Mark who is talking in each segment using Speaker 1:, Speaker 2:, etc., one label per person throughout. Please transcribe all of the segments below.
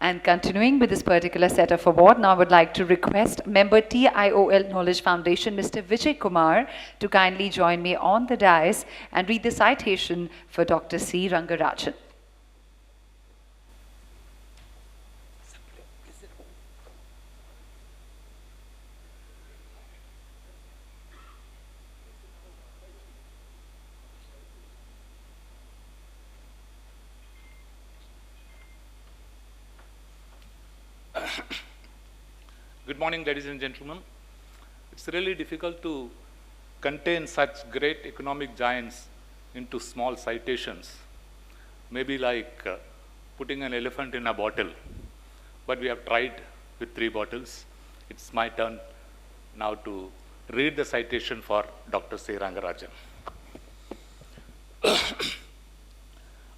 Speaker 1: And continuing with this particular set of award, now I would like to request member TIOL Knowledge Foundation, Mr. Vijay Kumar, to kindly join me on the dais and read the citation for Dr. C. Rangarajan.
Speaker 2: Good morning, ladies and gentlemen. It's really difficult to contain such great economic giants into small citations. Maybe like putting an elephant in a bottle. But we have tried with 3 bottles. It's my turn now to read the citation for Dr. C. Rangarajan.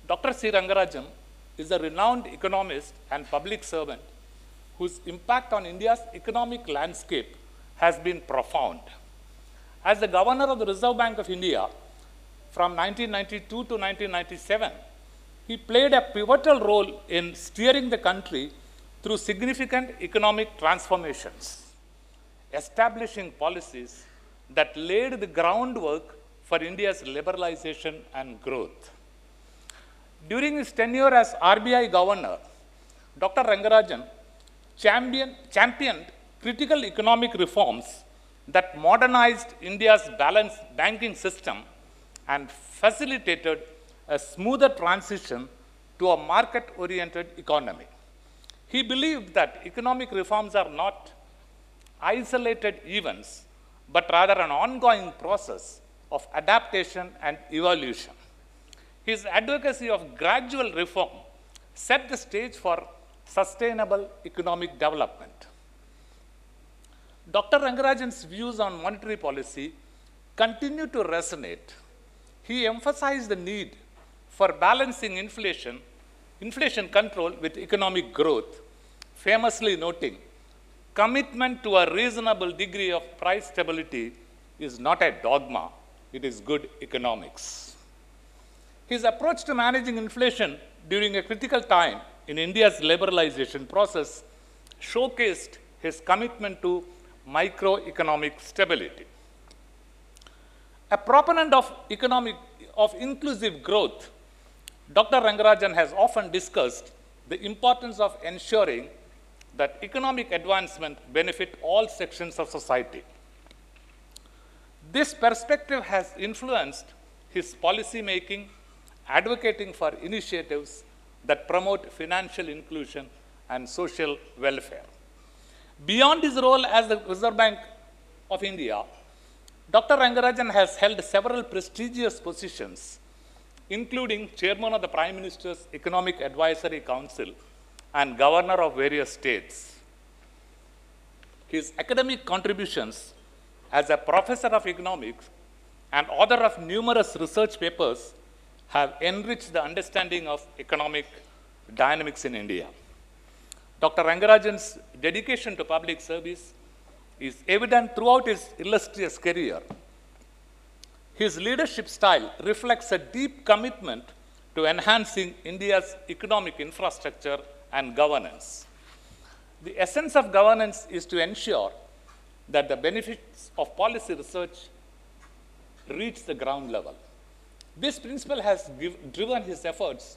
Speaker 2: Dr. C. Rangarajan is a renowned economist and public servant whose impact on India's economic landscape has been profound. As the Governor of the Reserve Bank of India from 1992 to 1997, he played a pivotal role in steering the country through significant economic transformations, establishing policies that laid the groundwork for India's liberalization and growth. During his tenure as RBI Governor, Dr. Rangarajan championed critical economic reforms that modernized India's balanced banking system and facilitated a smoother transition to a market-oriented economy. He believed that economic reforms are not isolated events, but rather an ongoing process of adaptation and evolution. His advocacy of gradual reform set the stage for sustainable economic development. Dr. Rangarajan's views on monetary policy continue to resonate. He emphasized the need for balancing inflation control with economic growth, famously noting, commitment to a reasonable degree of price stability is not a dogma, it is good economics. His approach to managing inflation during a critical time in India's liberalization process showcased his commitment to microeconomic stability. A proponent of inclusive growth, Dr. Rangarajan has often discussed the importance of ensuring that economic advancement benefit all sections of society. This perspective has influenced his policy making, advocating for initiatives that promote financial inclusion and social welfare. Beyond his role as the Reserve Bank of India, Dr. Rangarajan has held several prestigious positions, including Chairman of the Prime Minister's Economic Advisory Council and Governor of various states. His academic contributions as a professor of economics and author of numerous research papers have enriched the understanding of economic dynamics in India. Dr. Rangarajan's dedication to public service is evident throughout his illustrious career. His leadership style reflects a deep commitment to enhancing India's economic infrastructure and governance. The essence of governance is to ensure that the benefits of policy research reach the ground level. This principle has driven his efforts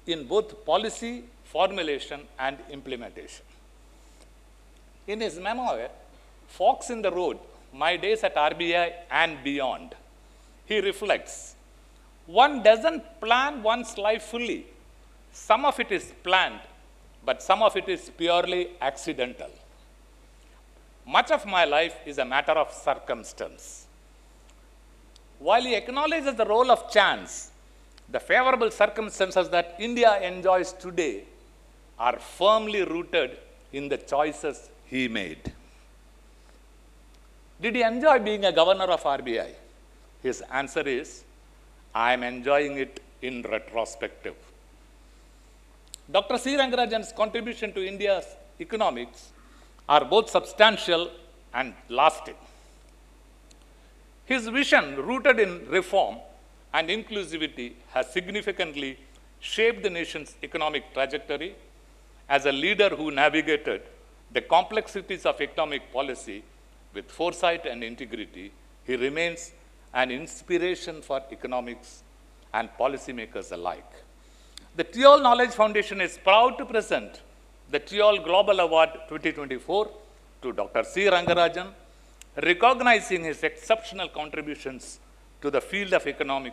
Speaker 2: in both policy formulation and implementation. In his memoir, Forks in the Road, My Days at RBI and Beyond, he reflects, one doesn't plan one's life fully. Some of it is planned, but some of it is purely accidental. Much of my life is a matter of circumstance. While he acknowledges the role of chance, the favorable circumstances that India enjoys today are firmly rooted in the choices he made. Did he enjoy being a governor of RBI? His answer is, I am enjoying it in retrospective. Dr. C. Rangarajan's contribution to India's economics are both substantial and lasting. His vision, rooted in reform and inclusivity, has significantly shaped the nation's economic trajectory, As a leader who navigated the complexities of economic policy with foresight and integrity, he remains an inspiration for economics and policymakers alike. The TIOL Knowledge Foundation is proud to present the TIOL Global Award 2024 to Dr. C. Rangarajan, recognizing his exceptional contributions to the field of economic,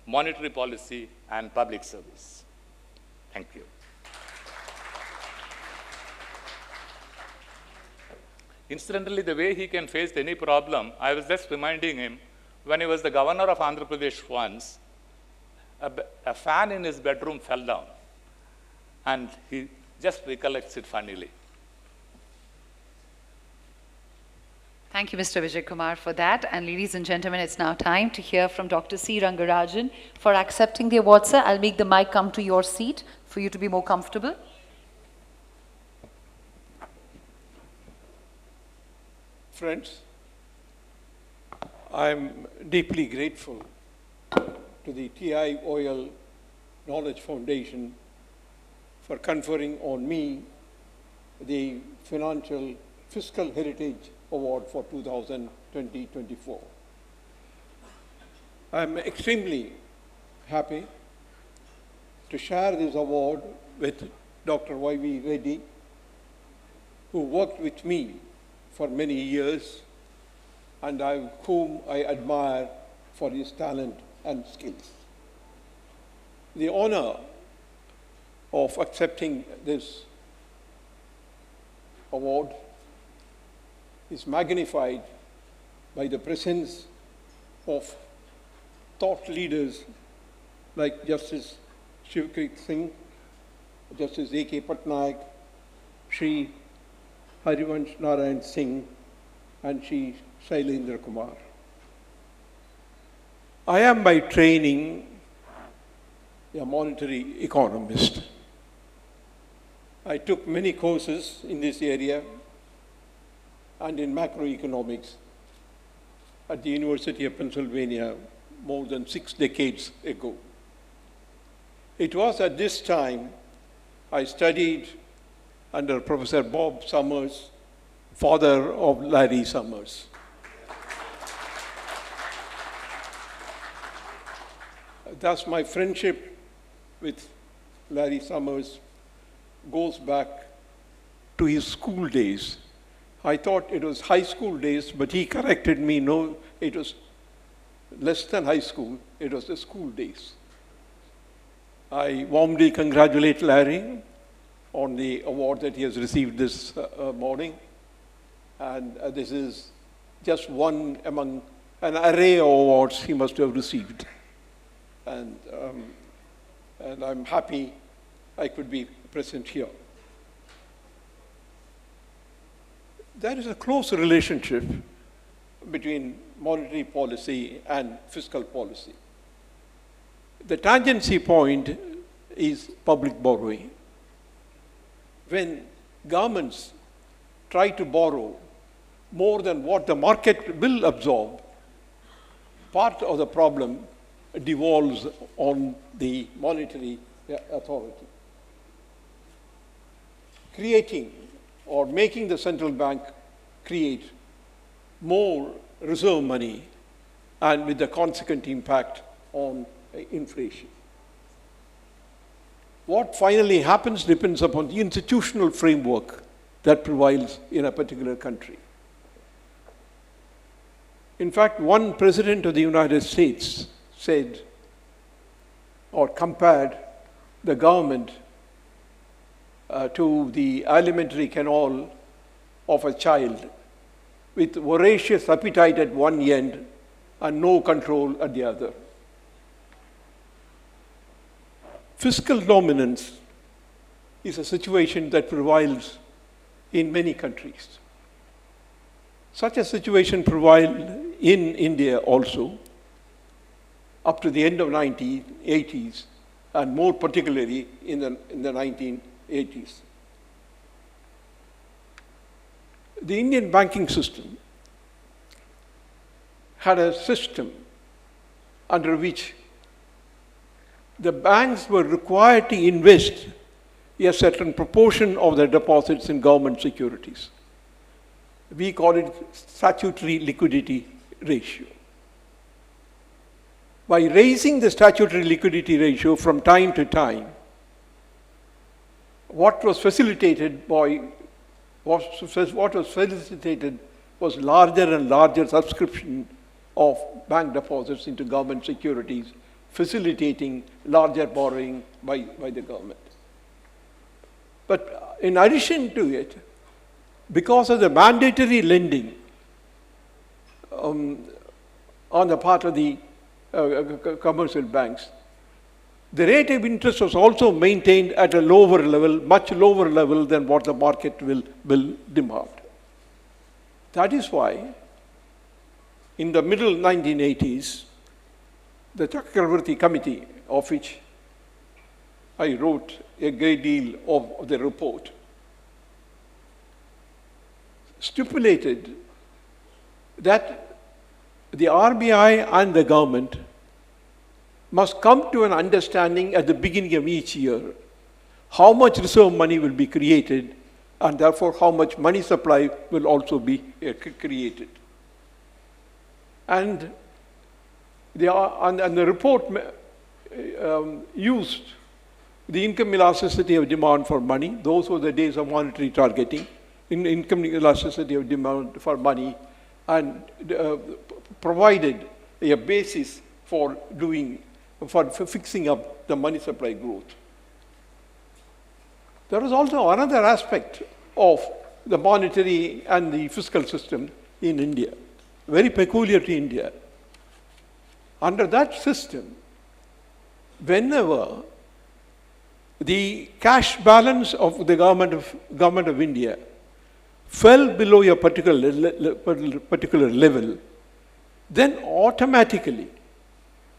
Speaker 2: monetary policy, and public service. Thank you. Incidentally, the way he can face any problem, I was just reminding him, when he was the governor of Andhra Pradesh once, a fan in his bedroom fell down, and he just recollects it funnily.
Speaker 1: Thank you, Mr. Vijay Kumar, for that. And ladies and gentlemen, it's now time to hear from Dr. C. Rangarajan for accepting the award, sir. I'll make the mic come to your seat for you to be more comfortable.
Speaker 3: Friends, I'm deeply grateful to the TIOL Knowledge Foundation for conferring on me the Financial Fiscal Heritage Award for 2020-24. I'm extremely happy to share this award with Dr. Y.V. Reddy, who worked with me for many years and whom I admire for his talent and skills. The honor of accepting this award is magnified by the presence of thought leaders like Justice Shivkrit Singh, Justice A.K. Patnaik, Shri Harivansh Narayan Singh, and Shri Shailendra Kumar. I am by training a monetary economist. I took many courses in this area and in macroeconomics at the University of Pennsylvania more than 6 decades ago. It was at this time I studied under Professor Bob Summers, father of Larry Summers. Thus, my friendship with Larry Summers goes back to his school days. I thought it was high school days, but he corrected me. No, it was less than high school. It was the school days. I warmly congratulate Larry on the award that he has received this morning. And this is just one among an array of awards he must have received. And I'm happy I could be present here. There is a close relationship between monetary policy and fiscal policy. The tangency point is public borrowing. When governments try to borrow more than what the market will absorb, part of the problem devolves on the monetary authority. Creating or making the central bank create more reserve money and with the consequent impact on inflation. What finally happens depends upon the institutional framework that prevails in a particular country. In fact, one president of the United States said or compared the government to the alimentary canal of a child with voracious appetite at one end and no control at the other. Fiscal dominance is a situation that prevails in many countries. Such a situation prevailed in India also up to the end of 1980s and more particularly in the 1980s. The Indian banking system had a system under which the banks were required to invest a certain proportion of their deposits in government securities. We call it statutory liquidity ratio. By raising the statutory liquidity ratio from time to time, what was facilitated was larger and larger subscription of bank deposits into government securities, facilitating larger borrowing by the government. But in addition to it, because of the mandatory lending on the part of the commercial banks, the rate of interest was also maintained at a lower level, much lower level than what the market will demand. That is why, in the middle 1980s, the Chakravarti Committee, of which I wrote a great deal of the report, stipulated that the RBI and the government must come to an understanding at the beginning of each year how much reserve money will be created, and therefore how much money supply will also be created. And the report used the income elasticity of demand for money. Those were the days of monetary targeting, income elasticity of demand for money, and provided a basis for fixing up the money supply growth. There is also another aspect of the monetary and the fiscal system in India, very peculiar to India. Under that system, whenever the cash balance of the government of India fell below a particular level, then automatically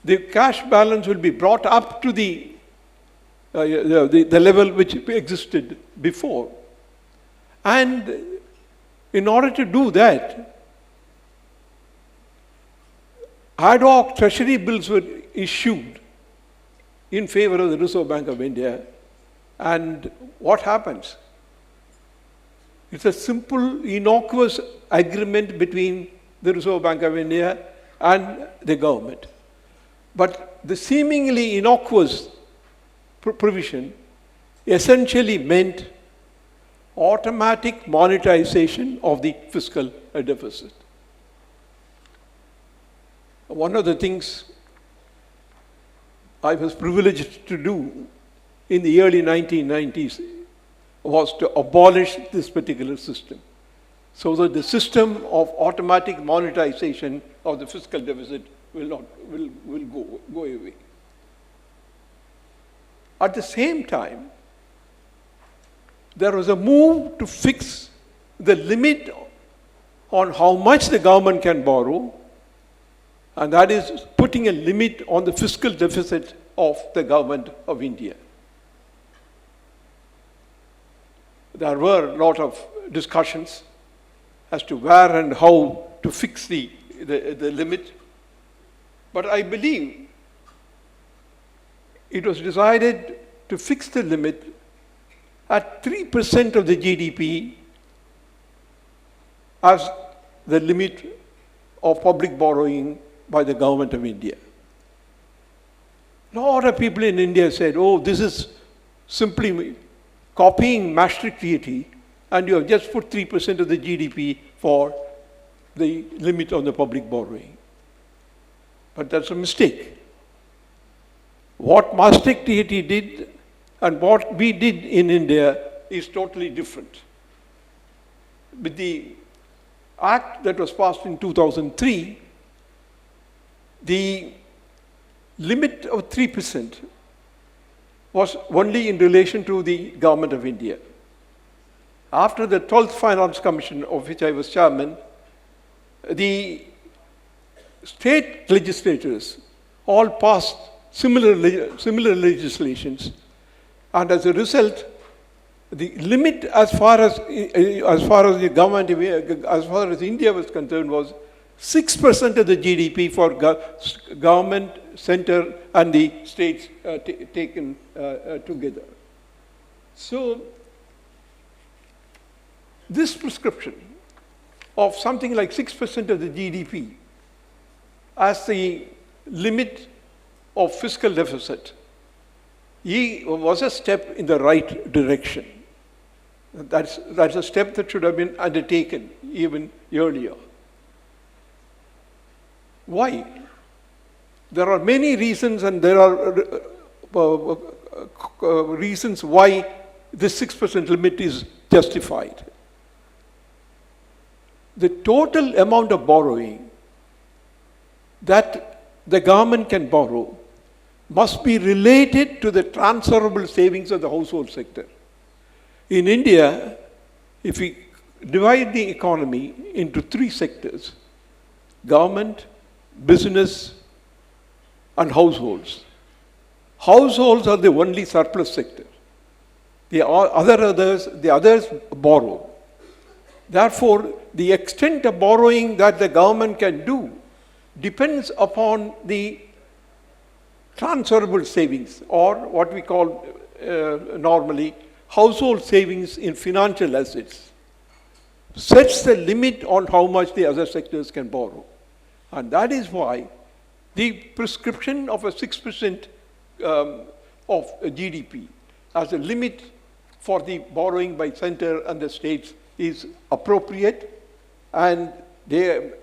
Speaker 3: the cash balance will be brought up to the level which existed before. And in order to do that, ad hoc treasury bills were issued in favor of the Reserve Bank of India. And what happens? It's a simple, innocuous agreement between the Reserve Bank of India and the government. But the seemingly innocuous provision essentially meant automatic monetization of the fiscal deficit. One of the things I was privileged to do in the early 1990s was to abolish this particular system, so that the system of automatic monetization of the fiscal deficit will go away. At the same time, there was a move to fix the limit on how much the government can borrow, and that is putting a limit on the fiscal deficit of the government of India. There were a lot of discussions as to where and how to fix the limit, but I believe it was decided to fix the limit at 3% of the GDP as the limit of public borrowing by the government of India. A lot of people in India said, oh, this is simply copying Maastricht Treaty, and you have just put 3% of the GDP for the limit on the public borrowing. But that's a mistake. What Maastricht Treaty did and what we did in India is totally different. With the act that was passed in 2003, the limit of 3% was only in relation to the government of India. After the 12th Finance Commission, of which I was chairman, the state legislators all passed similar legislations, and as a result, the limit as far as the government, as far as India was concerned, was 6% of the GDP for government, center, and the states taken together. So this prescription of something like 6% of the GDP as the limit of fiscal deficit was a step in the right direction. That's a step that should have been undertaken even earlier. Why? There are many reasons, and there are reasons why this 6% limit is justified. The total amount of borrowing that the government can borrow must be related to the transferable savings of the household sector. In India, if we divide the economy into three sectors, government, business, and households. Households are the only surplus sector. The others borrow. Therefore, the extent of borrowing that the government can do depends upon the transferable savings, or what we call normally household savings in financial assets, sets the limit on how much the other sectors can borrow. And that is why the prescription of a 6% of GDP as a limit for the borrowing by center and the states is appropriate, and the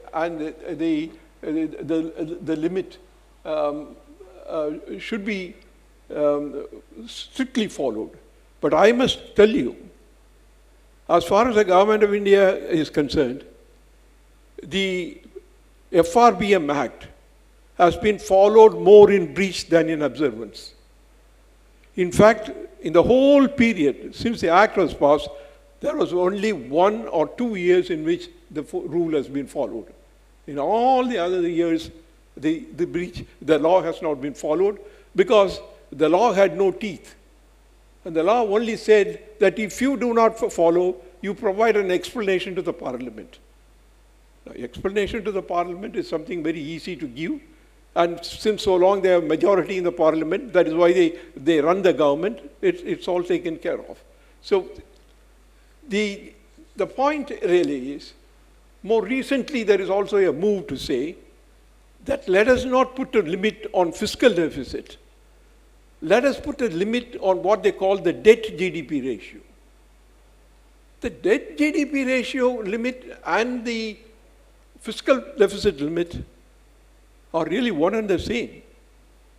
Speaker 3: limit should be strictly followed. But I must tell you, as far as the government of India is concerned, the FRBM Act has been followed more in breach than in observance. In fact, in the whole period since the Act was passed, there was only 1 or 2 years in which the rule has been followed. In all the other years, the law has not been followed because the law had no teeth. And the law only said that if you do not follow, you provide an explanation to the parliament. Now, explanation to the parliament is something very easy to give. And since so long they have majority in the parliament, that is why they run the government, it's all taken care of. So the point really is, more recently there is also a move to say that let us not put a limit on fiscal deficit. Let us put a limit on what they call the debt-GDP ratio. The debt-GDP ratio limit and the fiscal deficit limit are really one and the same.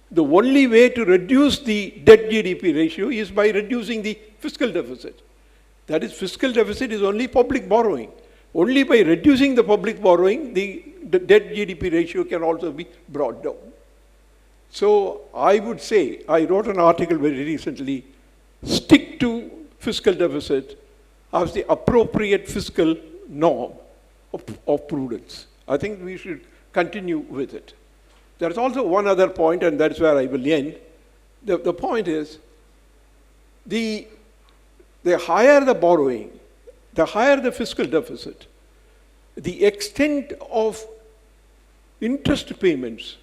Speaker 3: The only way to reduce the debt-GDP ratio is by reducing the fiscal deficit. That is, fiscal deficit is only public borrowing. Only by reducing the public borrowing, the debt-GDP ratio can also be brought down. So I would say, I wrote an article very recently, stick to fiscal deficit as the appropriate fiscal norm of prudence. I think we should continue with it. There's also one other point, and that's where I will end. The point is, the higher the borrowing, the higher the fiscal deficit, the extent of interest payments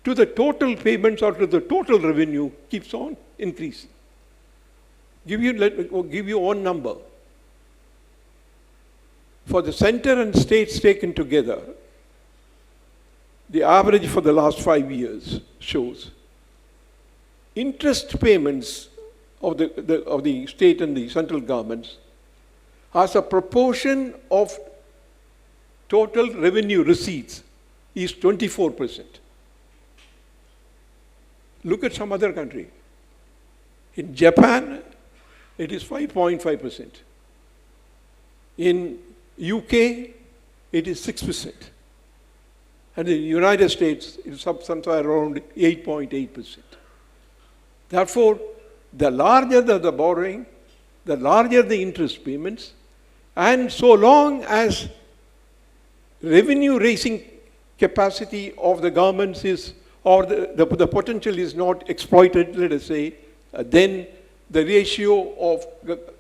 Speaker 3: to the total payments or to the total revenue keeps on increasing. Give you one number. For the center and states taken together, the average for the last 5 years shows interest payments of the state and the central governments as a proportion of total revenue receipts is 24%. Look at some other country. In Japan, it is 5.5%. In UK, it is 6%. And in the United States, it's somewhere around 8.8%. Therefore, the larger the borrowing, the larger the interest payments, and so long as revenue-raising capacity of the governments is, or the potential is not exploited, let us say, then the ratio of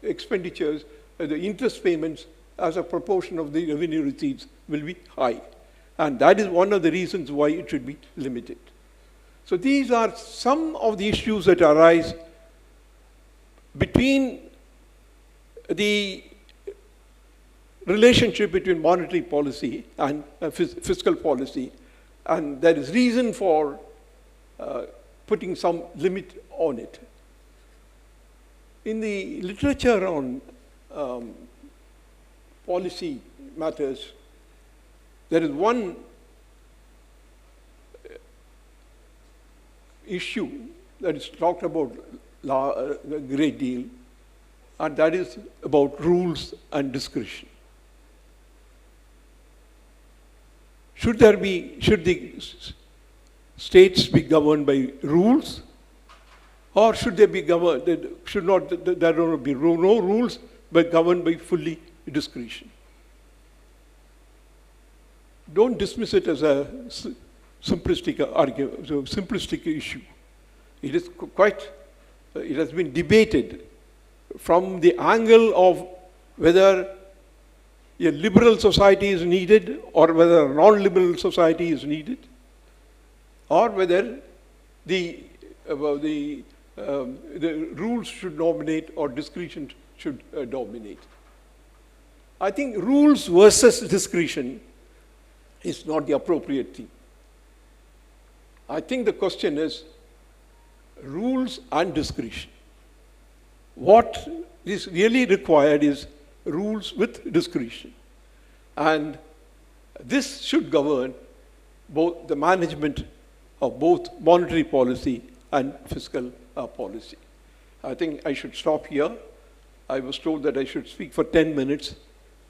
Speaker 3: expenditures, the interest payments as a proportion of the revenue receipts will be high. And that is one of the reasons why it should be limited. So these are some of the issues that arise between the relationship between monetary policy and fiscal policy, and there is reason for putting some limit on it. In the literature on policy matters, there is one issue that is talked about a great deal, and that is about rules and discretion. Should the states be governed by rules, or should they be governed? There don't be no rules, but governed by fully discretion. Don't dismiss it as a simplistic argument, so simplistic issue. It is it has been debated from the angle of whether a liberal society is needed or whether a non-liberal society is needed, or whether the rules should dominate or discretion should dominate. I think rules versus discretion is not the appropriate thing. I think the question is rules and discretion. What is really required is rules with discretion. And this should govern both the management of both monetary policy and fiscal policy. I think I should stop here. I was told that I should speak for 10 minutes.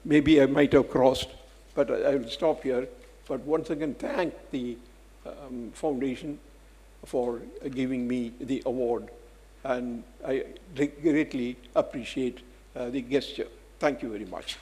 Speaker 3: Maybe I might have crossed, but I will stop here. But once again, thank the foundation for giving me the award, and I greatly appreciate the gesture. Thank you very much.